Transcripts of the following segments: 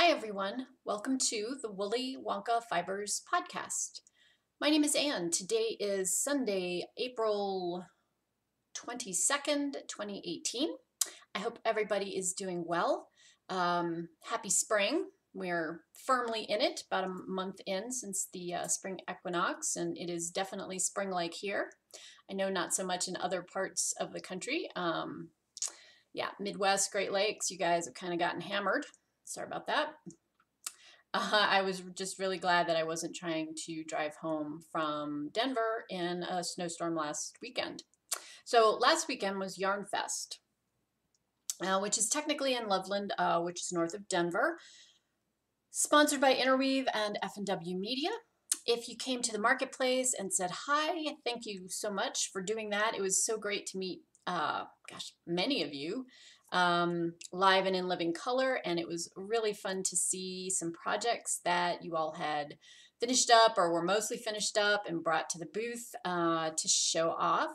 Hi, everyone. Welcome to the Woolly Wonka Fibers podcast. My name is Anne. Today is Sunday, April 22nd, 2018. I hope everybody is doing well. Happy spring. We're firmly in it, about a month in since the spring equinox, and it is definitely spring-like here. I know not so much in other parts of the country. Yeah, Midwest, Great Lakes, you guys have kind of gotten hammered. Sorry about that. I was just really glad that I wasn't trying to drive home from Denver in a snowstorm last weekend. So last weekend was Yarn Fest, which is technically in Loveland, which is north of Denver, sponsored by Interweave and F&W Media. If you came to the marketplace and said hi, thank you so much for doing that. It was so great to meet, many of you live and in living color, and it was really fun to see some projects that you all had finished up or were mostly finished up and brought to the booth to show off.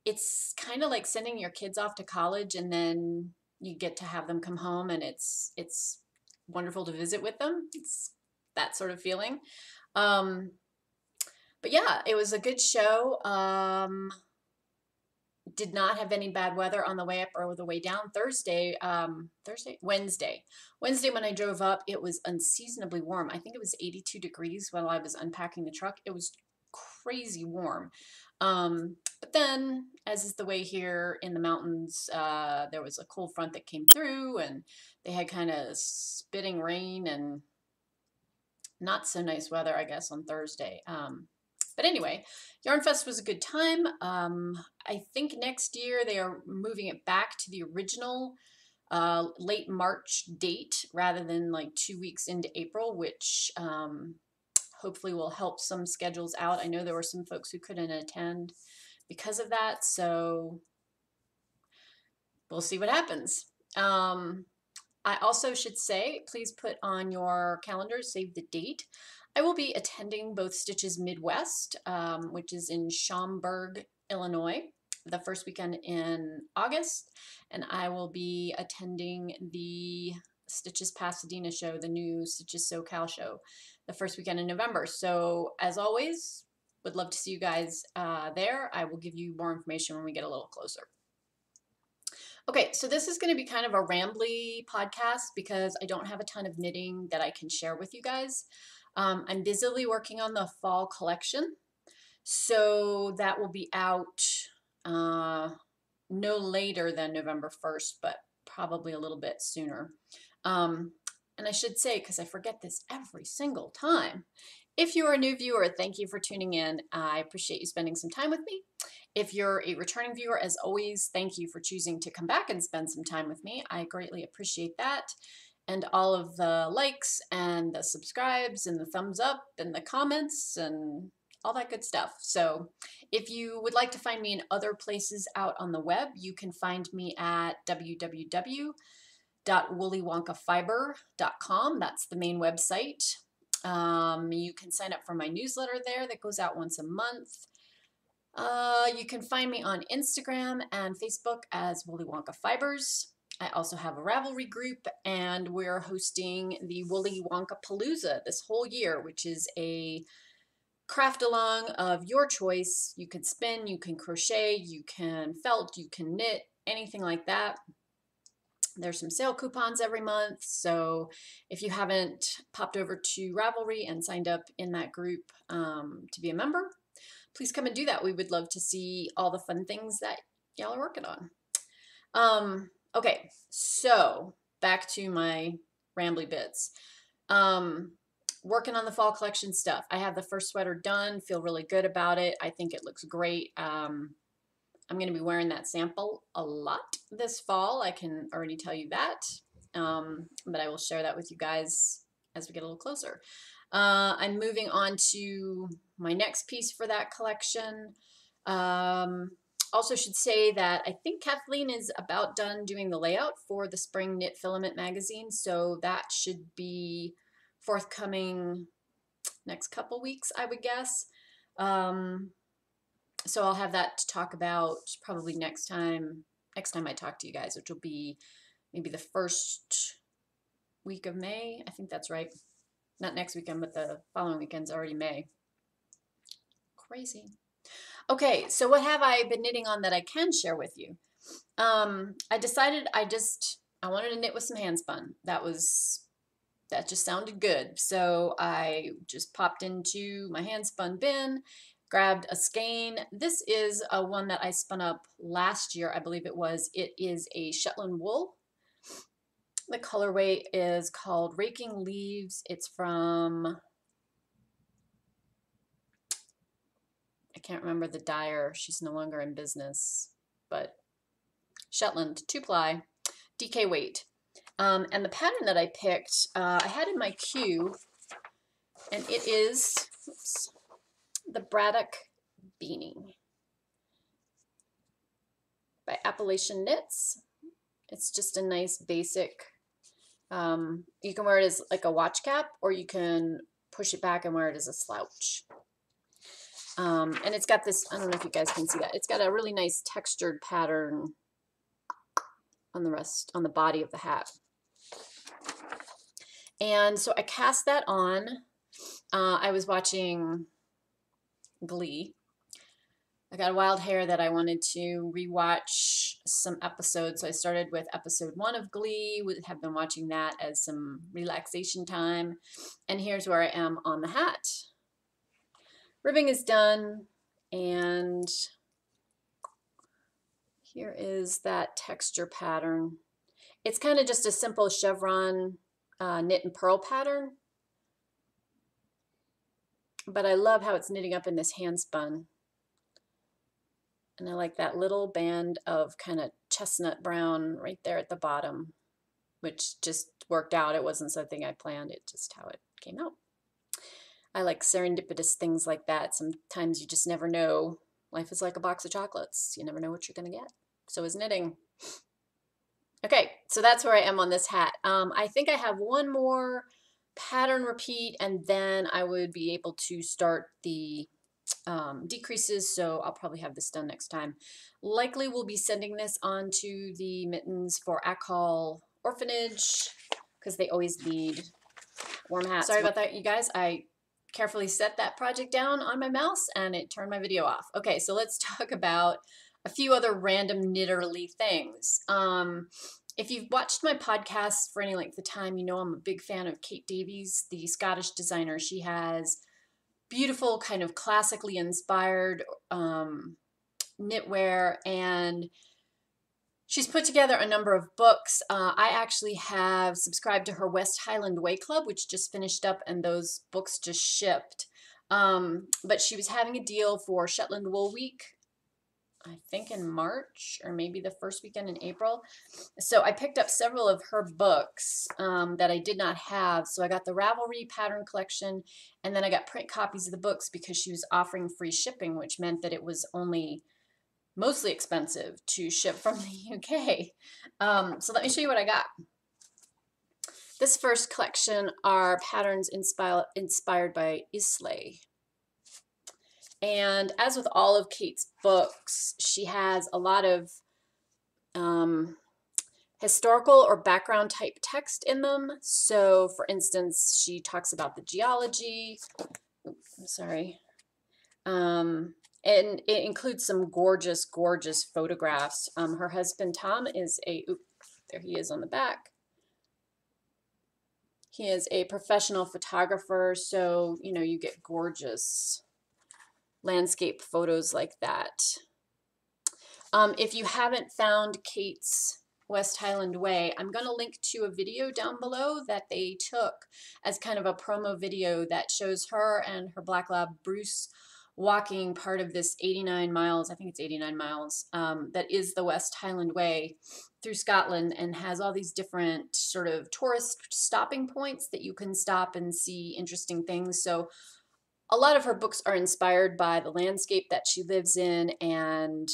It's kind of like sending your kids off to college and then you get to have them come home, and it's wonderful to visit with them. It's that sort of feeling. Um, but yeah, it was a good show. Did not have any bad weather on the way up or the way down. Wednesday when I drove up, it was unseasonably warm. I think it was 82 degrees while I was unpacking the truck. It was crazy warm. But then, as is the way here in the mountains, there was a cold front that came through, and they had kind of spitting rain and not so nice weather, I guess, on Thursday. But anyway, Yarn Fest was a good time. I think next year they are moving it back to the original late March date rather than like 2 weeks into April, which hopefully will help some schedules out. I know there were some folks who couldn't attend because of that, so we'll see what happens. I also should say, please put on your calendars, save the date. I will be attending both Stitches Midwest, which is in Schaumburg, Illinois, the first weekend in August, and I will be attending the Stitches Pasadena show, the new Stitches SoCal show, the first weekend in November. So as always, would love to see you guys there. I will give you more information when we get a little closer. Okay, so this is going to be kind of a rambly podcast because I don't have a ton of knitting that I can share with you guys. I'm busily working on the fall collection, so that will be out no later than November 1st, but probably a little bit sooner. And I should say, because I forget this every single time, if you are a new viewer, thank you for tuning in. I appreciate you spending some time with me. If you're a returning viewer, as always, thank you for choosing to come back and spend some time with me. I greatly appreciate that. And all of the likes and the subscribes and the thumbs up and the comments and all that good stuff. So if you would like to find me in other places out on the web, you can find me at www.woollyWonkaFiber.com. That's the main website. You can sign up for my newsletter there that goes out once a month. You can find me on Instagram and Facebook as Woolly Wonka Fibers. I also have a Ravelry group, and we're hosting the Woolly Wonka Palooza this whole year, which is a craft along of your choice. You can spin, you can crochet, you can felt, you can knit, anything like that. There's some sale coupons every month, so if you haven't popped over to Ravelry and signed up in that group to be a member, please come and do that. We would love to see all the fun things that y'all are working on. Okay, so back to my rambly bits. Working on the fall collection stuff. I have the first sweater done, feel really good about it. I think it looks great. I'm going to be wearing that sample a lot this fall. I can already tell you that, but I will share that with you guys as we get a little closer. I'm moving on to my next piece for that collection. Also should say that I think Kathleen is about done doing the layout for the Spring Knit Filament magazine, so that should be forthcoming next couple weeks, I would guess. So I'll have that to talk about probably next time I talk to you guys, which will be maybe the first week of May. I think that's right. Not next weekend, but the following weekend's already May. Crazy. Okay, so what have I been knitting on that I can share with you? I decided I wanted to knit with some hand spun. That just sounded good. So I just popped into my hand spun bin, grabbed a skein. This is a one that I spun up last year, I believe it was. It is a Shetland wool. The colorway is called Raking Leaves. It's from, I can't remember the dyer. She's no longer in business, but Shetland, 2-ply, DK weight. And the pattern that I picked, I had in my queue, and it is, oops, the Braddock Beanie by Appalachian Knits. It's just a nice basic, you can wear it as like a watch cap, or you can push it back and wear it as a slouch. And it's got this, I don't know if you guys can see that, it's got a really nice textured pattern on the body of the hat. And so I cast that on. I was watching Glee. I got a wild hair that I wanted to rewatch some episodes. So I started with episode 1 of Glee. We have been watching that as some relaxation time. And here's where I am on the hat. Ribbing is done, and here is that texture pattern. It's kind of just a simple chevron knit and purl pattern, but I love how it's knitting up in this hand spun. And I like that little band of kind of chestnut brown right there at the bottom, which just worked out. It wasn't something I planned, it's just how it came out. I like serendipitous things like that. Sometimes you just never know. Life is like a box of chocolates. You never know what you're going to get. So is knitting. Okay, so that's where I am on this hat. I think I have one more pattern repeat, and then I would be able to start the decreases, so I'll probably have this done next time. Likely we'll be sending this on to the mittens for Ackall Orphanage, because they always need warm hats. Sorry about that, you guys. I carefully set that project down on my mouse and it turned my video off. Okay, so let's talk about a few other random knitterly things. If you've watched my podcast for any length of time, you know I'm a big fan of Kate Davies, the Scottish designer. She has beautiful, kind of classically inspired knitwear, and she's put together a number of books. I actually have subscribed to her West Highland Way Club, which just finished up, and those books just shipped. But she was having a deal for Shetland Wool Week, I think in March, or maybe the first weekend in April. So I picked up several of her books that I did not have. So I got the Ravelry pattern collection, and then I got print copies of the books because she was offering free shipping, which meant that it was only mostly expensive to ship from the UK. So let me show you what I got. This first collection are patterns inspired by Islay. And as with all of Kate's books, she has a lot of historical or background type text in them. So for instance, she talks about the geology. Oops, I'm sorry. And it includes some gorgeous, gorgeous photographs. Her husband, Tom, is there he is on the back. He is a professional photographer, so, you know, you get gorgeous landscape photos like that. If you haven't found Kate's West Highland Way, I'm going to link to a video down below that they took as kind of a promo video that shows her and her black lab Bruce walking part of this 89 miles, I think it's 89 miles, that is the West Highland Way through Scotland, and has all these different sort of tourist stopping points that you can stop and see interesting things. So a lot of her books are inspired by the landscape that she lives in, and,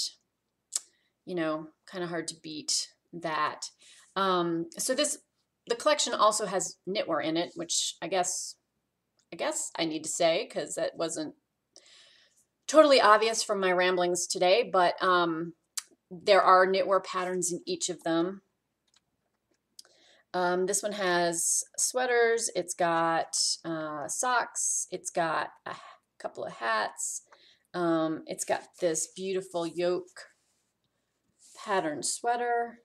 you know, kind of hard to beat that. So the collection also has knitwear in it, which I guess I need to say, because that wasn't totally obvious from my ramblings today, but there are knitwear patterns in each of them. This one has sweaters, it's got socks, it's got a couple of hats, it's got this beautiful yoke pattern sweater.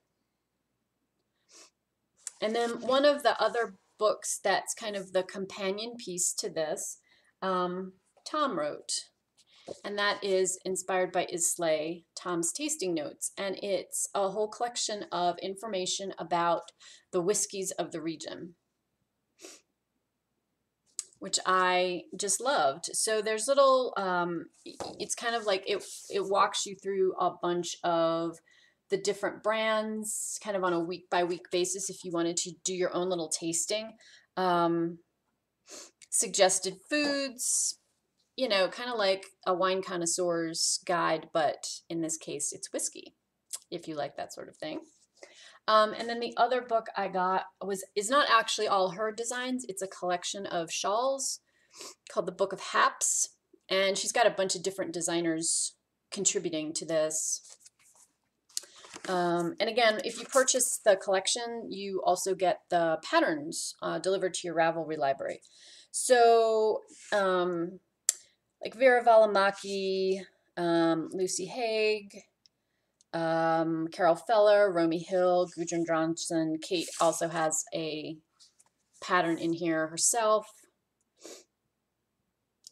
And then one of the other books that's kind of the companion piece to this, Tom wrote, and that is inspired by Islay, Tom's Tasting Notes, and it's a whole collection of information about the whiskeys of the region, which I just loved. So there's little, it's kind of like it walks you through a bunch of the different brands, kind of on a week by week basis if you wanted to do your own little tasting. Suggested foods, you know, kind of like a wine connoisseur's guide, but in this case, it's whiskey, if you like that sort of thing. And then the other book I got is not actually all her designs. It's a collection of shawls called the Book of Haps, and she's got a bunch of different designers contributing to this. And again, if you purchase the collection, you also get the patterns delivered to your Ravelry library. So, like Vera Valimaki, Lucy Haig, Carol Feller, Romy Hill, Gudrun Johnson. Kate also has a pattern in here herself.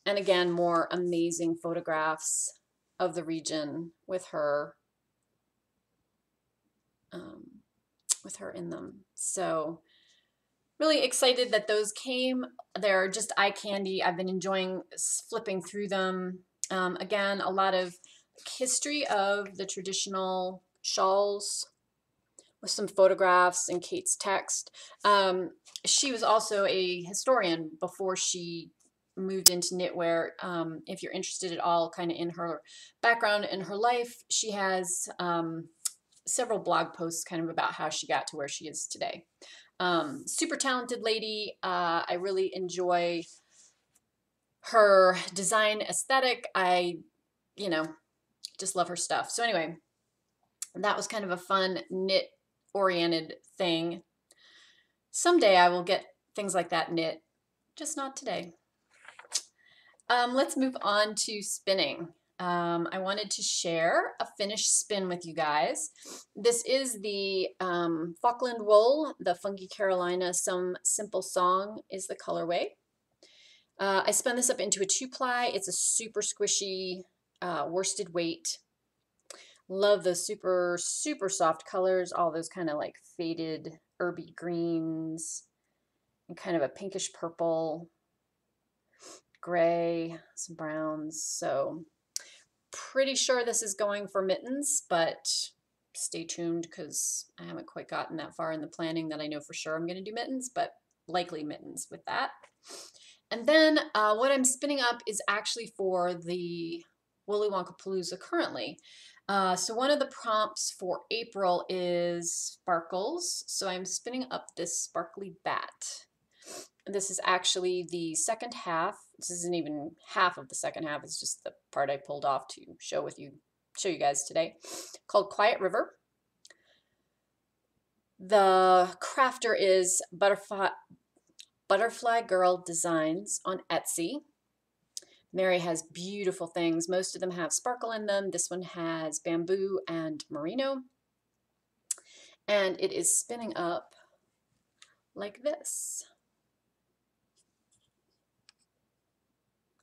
And again, more amazing photographs of the region with her in them. So really excited that those came. They're just eye candy. I've been enjoying flipping through them. Again, a lot of history of the traditional shawls with some photographs and Kate's text. She was also a historian before she moved into knitwear. If you're interested at all kind of in her background and her life, she has several blog posts kind of about how she got to where she is today. Super talented lady. I really enjoy her design aesthetic. You know, just love her stuff. So anyway, that was kind of a fun knit oriented thing. Someday I will get things like that knit, just not today. Let's move on to spinning. I wanted to share a finished spin with you guys. This is the Falkland wool, the Funky Carolina Some Simple Song is the colorway. I spun this up into a 2-ply. It's a super squishy worsted weight. Love those super, super soft colors, all those kind of like faded herby greens and kind of a pinkish purple, gray, some browns. So pretty sure this is going for mittens, but stay tuned because I haven't quite gotten that far in the planning that I know for sure I'm going to do mittens, but likely mittens with that. And then what I'm spinning up is actually for the Woolly Wonka Palooza currently. So one of the prompts for April is sparkles. So I'm spinning up this sparkly bat. This is actually the second half. This isn't even half of the second half. It's just the part I pulled off to show you guys today, called Quiet River. The crafter is Butterfly Girl Designs on Etsy. Mary has beautiful things. Most of them have sparkle in them. This one has bamboo and merino. And it is spinning up like this.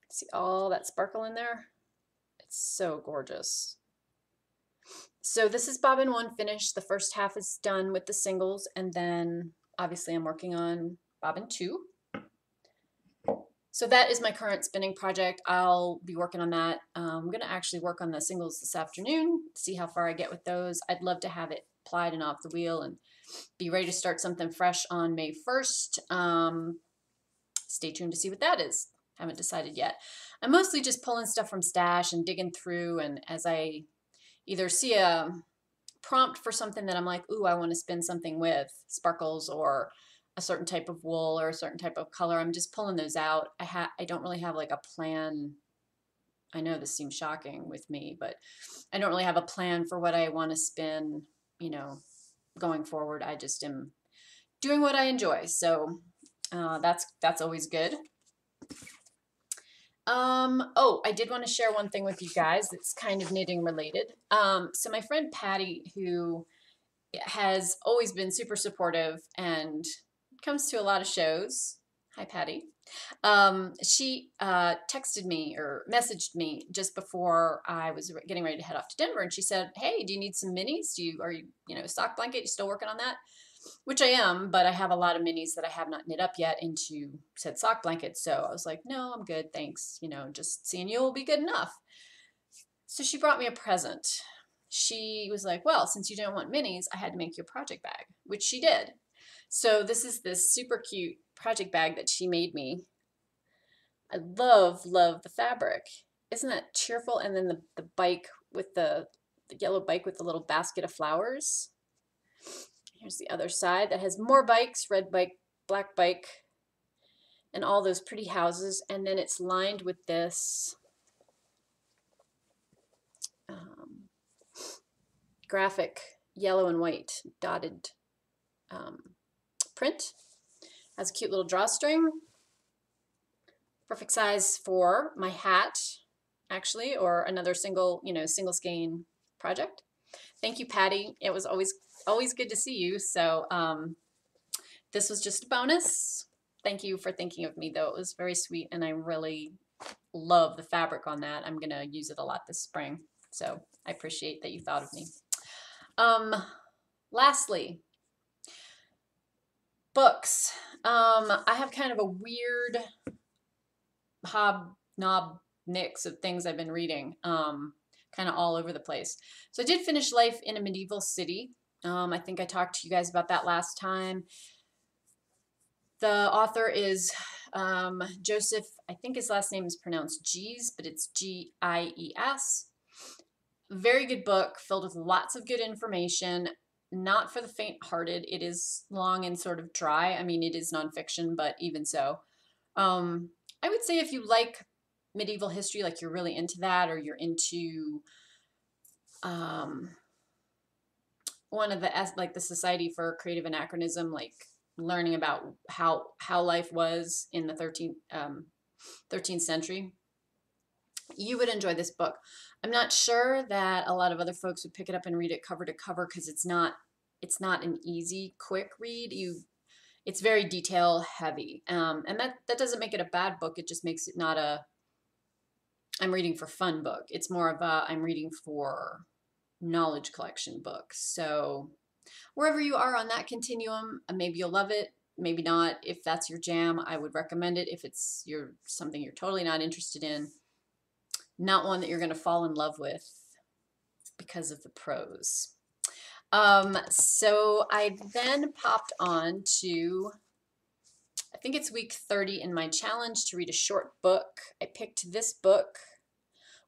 See all that sparkle in there? It's so gorgeous. So this is bobbin 1 finished. The first half is done with the singles, and then obviously I'm working on bobbin 2. So that is my current spinning project. I'll be working on that. I'm going to actually work on the singles this afternoon, see how far I get with those. I'd love to have it plied and off the wheel and be ready to start something fresh on May 1st. Stay tuned to see what that is. Haven't decided yet. I'm mostly just pulling stuff from Stash and digging through, and as I either see a prompt for something that I'm like, ooh, I want to spin something with sparkles or a certain type of wool or a certain type of color, I'm just pulling those out. I don't really have like a plan. I know this seems shocking with me, but I don't really have a plan for what I want to spin, you know, going forward. I just am doing what I enjoy. So that's always good. Oh, I did want to share one thing with you guys that's kind of knitting related. So my friend Patty, who has always been super supportive and comes to a lot of shows. Hi, Patty. She texted me or messaged me just before I was getting ready to head off to Denver, and she said, "Hey, do you need some minis? Are you, sock blanket? You still working on that?" Which I am, but I have a lot of minis that I have not knit up yet into said sock blankets. So I was like, "No, I'm good, thanks. Just seeing you will be good enough." So she brought me a present. She was like, "Well, since you didn't want minis, I had to make you a project bag," which she did. So this super cute project bag that she made me. I love the fabric. Isn't that cheerful? And then the bike with the yellow bike with the little basket of flowers. Here's the other side that has more bikes, red bike, black bike, and all those pretty houses. And then it's lined with this graphic yellow and white dotted print. Has a cute little drawstring. Perfect size for my hat, actually, or another single skein project. Thank you, Patty. It was always good to see you. So this was just a bonus. Thank you for thinking of me, though. It was very sweet, and I really love the fabric on that. I'm gonna use it a lot this spring. So I appreciate that you thought of me. Lastly, books. I have kind of a weird hobnob mix of things I've been reading, kind of all over the place. So I did finish Life in a Medieval City. I think I talked to you guys about that last time. The author is Joseph, I think his last name is pronounced Gies, but it's Gies. Very good book, filled with lots of good information. Not for the faint-hearted. It is long and sort of dry. I mean, it is nonfiction, but even so. I would say if you like medieval history, like you're really into that, or you're into one of the like the Society for Creative Anachronism, like learning about how life was in the 13th century, you would enjoy this book. I'm not sure that a lot of other folks would pick it up and read it cover to cover because it's not an easy, quick read. It's very detail heavy, and that doesn't make it a bad book. It just makes it not a I'm reading for fun book. It's more of a I'm reading for knowledge collection book. So wherever you are on that continuum, maybe you'll love it, maybe not. If that's your jam, I would recommend it. If it's something you're totally not interested in, not one that you're going to fall in love with because of the prose. So I then popped on to, I think it's week 30 in my challenge to read a short book. I picked this book,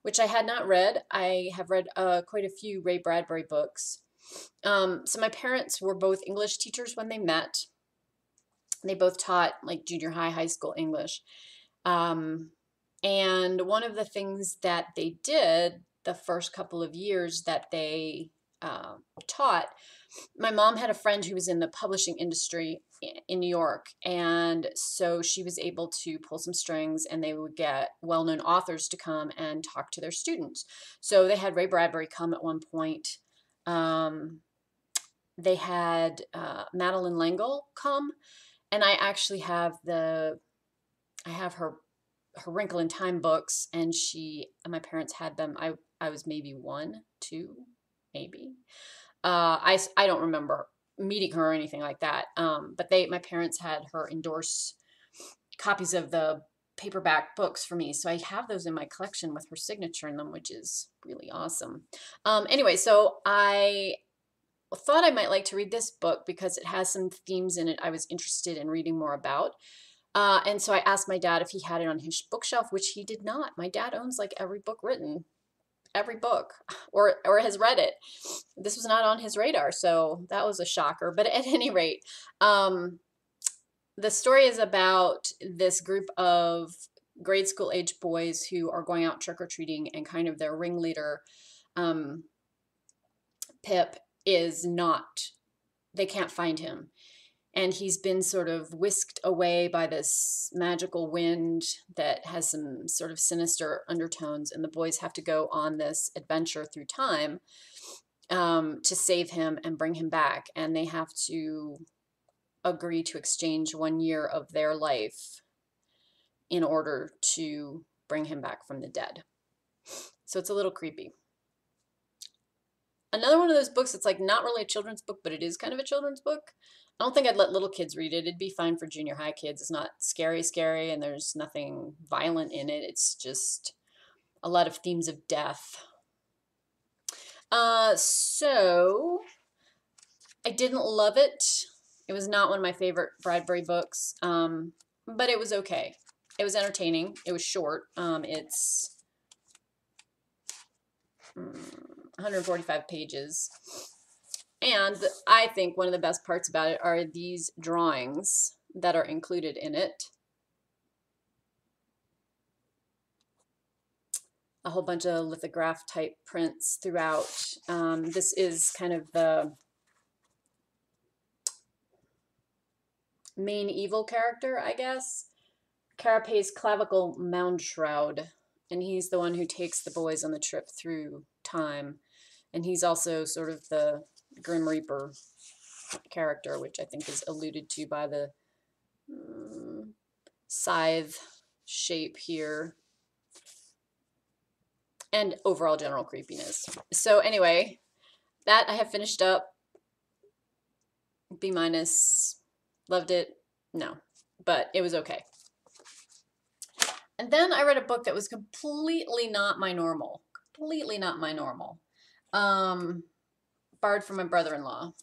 which I had not read. I have read quite a few Ray Bradbury books. So my parents were both English teachers when they met. They both taught like junior high, high school English. And one of the things that they did the first couple of years that they taught, my mom had a friend who was in the publishing industry in New York, and so she was able to pull some strings, and they would get well-known authors to come and talk to their students. So they had Ray Bradbury come at one point. They had Madeline L'Engle come, and I actually have her Wrinkle in Time books, and my parents had them. I was maybe 1, 2, maybe. I don't remember meeting her or anything like that. But my parents had her endorse copies of the paperback books for me. So I have those in my collection with her signature in them, which is really awesome. Anyway, so I thought I might like to read this book because it has some themes in it I was interested in reading more about. And so I asked my dad if he had it on his bookshelf, which he did not. My dad owns like every book written, every book, or has read it. This was not on his radar, so that was a shocker. But at any rate, the story is about this group of grade school age boys who are going out trick-or-treating, and kind of their ringleader, Pip, is not, they can't find him. and he's been sort of whisked away by this magical wind that has some sort of sinister undertones, and the boys have to go on this adventure through time to save him and bring him back, and they have to agree to exchange 1 year of their life in order to bring him back from the dead. So it's a little creepy. Another one of those books that's like not really a children's book, but it is kind of a children's book. I don't think I'd let little kids read it. It'd be fine for junior high kids. It's not scary, and there's nothing violent in it. It's just a lot of themes of death. So I didn't love it. It was not one of my favorite Bradbury books, but it was okay. It was entertaining. It was short. It's 145 pages. And I think one of the best parts about it are these drawings that are included in it. A whole bunch of lithograph type prints throughout. This is kind of the main evil character, I guess. Carapace Clavicle Mound Shroud. And he's the one who takes the boys on the trip through time. And he's also sort of the Grim Reaper character, which I think is alluded to by the scythe shape here. And overall general creepiness. So anyway, that I have finished up. B-. Loved it? No. But it was okay. And then I read a book that was completely not my normal. Completely not my normal. Borrowed from my brother-in-law.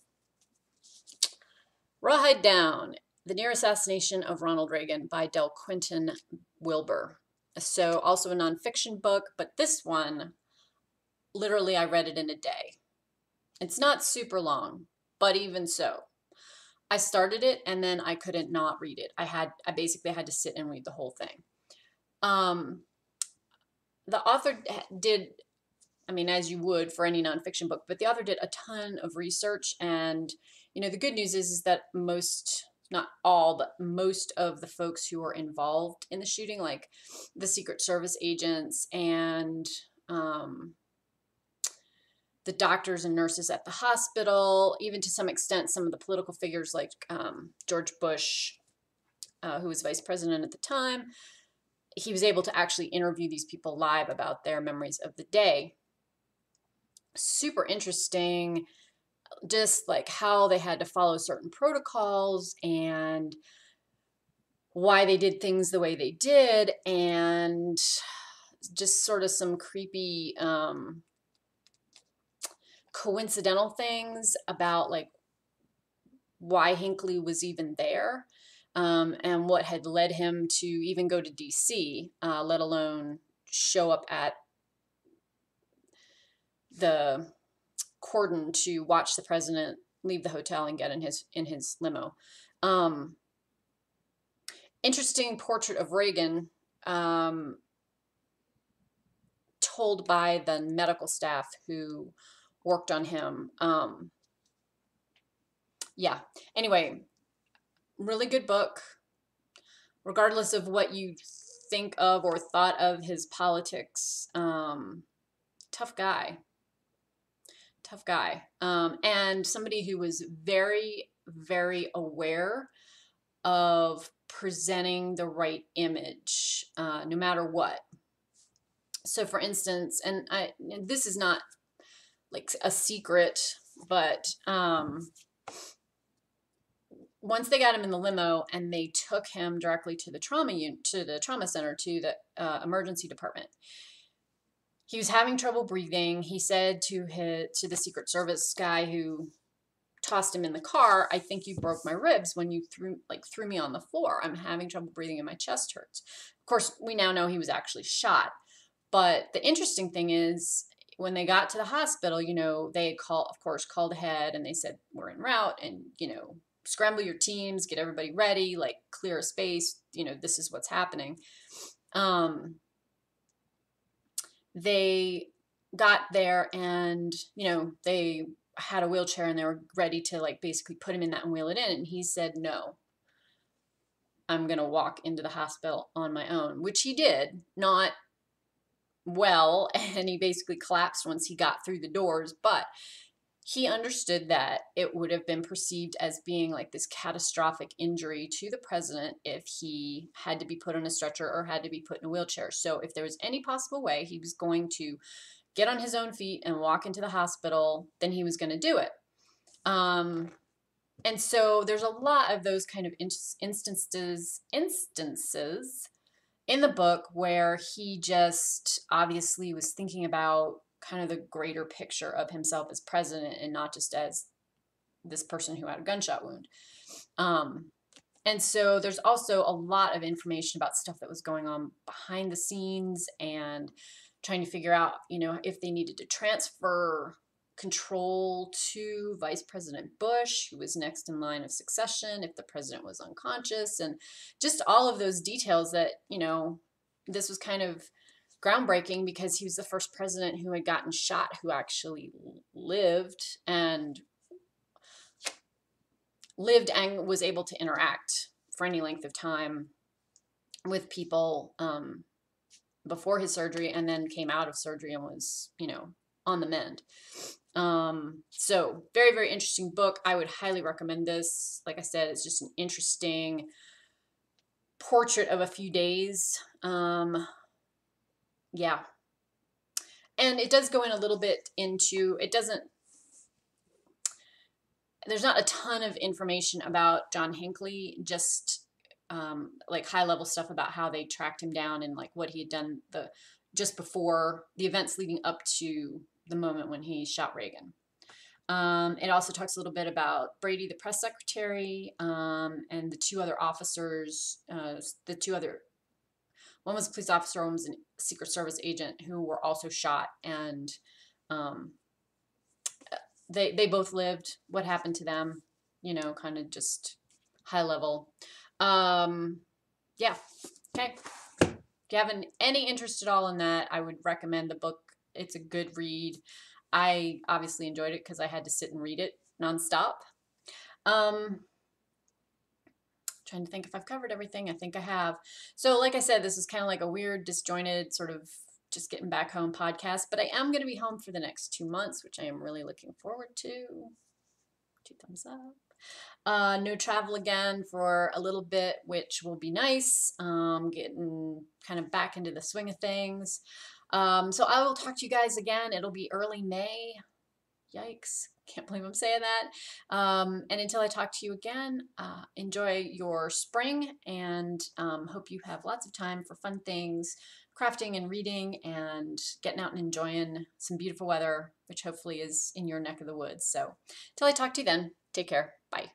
Rawhide Down, The Near Assassination of Ronald Reagan by Del Quinton Wilbur. So also a nonfiction book, but this one, literally I read it in a day. It's not super long, but even so. I started it and then I couldn't not read it. I basically had to sit and read the whole thing. The author did, I mean, as you would for any nonfiction book, but the author did a ton of research, and, you know, the good news is that most, not all, but most of the folks who were involved in the shooting, like the Secret Service agents and the doctors and nurses at the hospital, even to some extent some of the political figures like George Bush, who was vice president at the time, he was able to actually interview these people live about their memories of the day. Super interesting, just like how they had to follow certain protocols and why they did things the way they did, and just sort of some creepy coincidental things about like why Hinckley was even there, and what had led him to even go to DC, let alone show up at the cordon to watch the president leave the hotel and get in his limo. Interesting portrait of Reagan, told by the medical staff who worked on him. Yeah. Anyway, really good book. Regardless of what you think of or thought of his politics, tough guy. Tough guy. And somebody who was very, very aware of presenting the right image, no matter what. So for instance, and this is not like a secret, but once they got him in the limo and they took him directly to the trauma center, to the emergency department, he was having trouble breathing. He said to the Secret Service guy who tossed him in the car, "I think you broke my ribs when you threw me on the floor. I'm having trouble breathing and my chest hurts." Of course, we now know he was actually shot. But the interesting thing is, when they got to the hospital, you know, they called ahead and they said, "We're en route, and, you know, scramble your teams, get everybody ready, like clear a space, you know, this is what's happening." They got there and, you know, they had a wheelchair and they were ready to like basically put him in that and wheel it in. And he said, no, I'm going to walk into the hospital on my own, which he did, not well. And he basically collapsed once he got through the doors. But he understood that it would have been perceived as being like this catastrophic injury to the president if he had to be put on a stretcher or had to be put in a wheelchair. So if there was any possible way he was going to get on his own feet and walk into the hospital, then he was going to do it. And so there's a lot of those kind of instances in the book where he just obviously was thinking about kind of the greater picture of himself as president and not just as this person who had a gunshot wound. And so there's also a lot of information about stuff that was going on behind the scenes and trying to figure out, if they needed to transfer control to Vice President Bush, who was next in line of succession, if the president was unconscious, and just all of those details that, this was kind of groundbreaking because he was the first president who had gotten shot who actually lived and was able to interact for any length of time with people before his surgery, and then came out of surgery and was, on the mend. So very, very interesting book. I would highly recommend this. Like I said, it's just an interesting portrait of a few days. Yeah. And it does go in a little bit into, there's not a ton of information about John Hinckley, just like high level stuff about how they tracked him down and like what he had done just before the events leading up to the moment when he shot Reagan. It also talks a little bit about Brady, the press secretary, and the two other officers, one was a police officer, one was a Secret Service agent who were also shot, and they both lived. What happened to them, kind of just high level. Yeah, okay. If you have any interest at all in that, I would recommend the book. It's a good read. I obviously enjoyed it because I had to sit and read it nonstop. Trying to think if I've covered everything. I think I have. So like I said, this is kind of like a weird, disjointed sort of just getting back home podcast, but I am going to be home for the next 2 months, which I am really looking forward to. 2 thumbs up. No travel again for a little bit, which will be nice. Getting kind of back into the swing of things. So I will talk to you guys again. It'll be early May. Yikes. Can't believe I'm saying that. And until I talk to you again, enjoy your spring, and hope you have lots of time for fun things, crafting and reading and getting out and enjoying some beautiful weather, which hopefully is in your neck of the woods. So until I talk to you then, take care. Bye.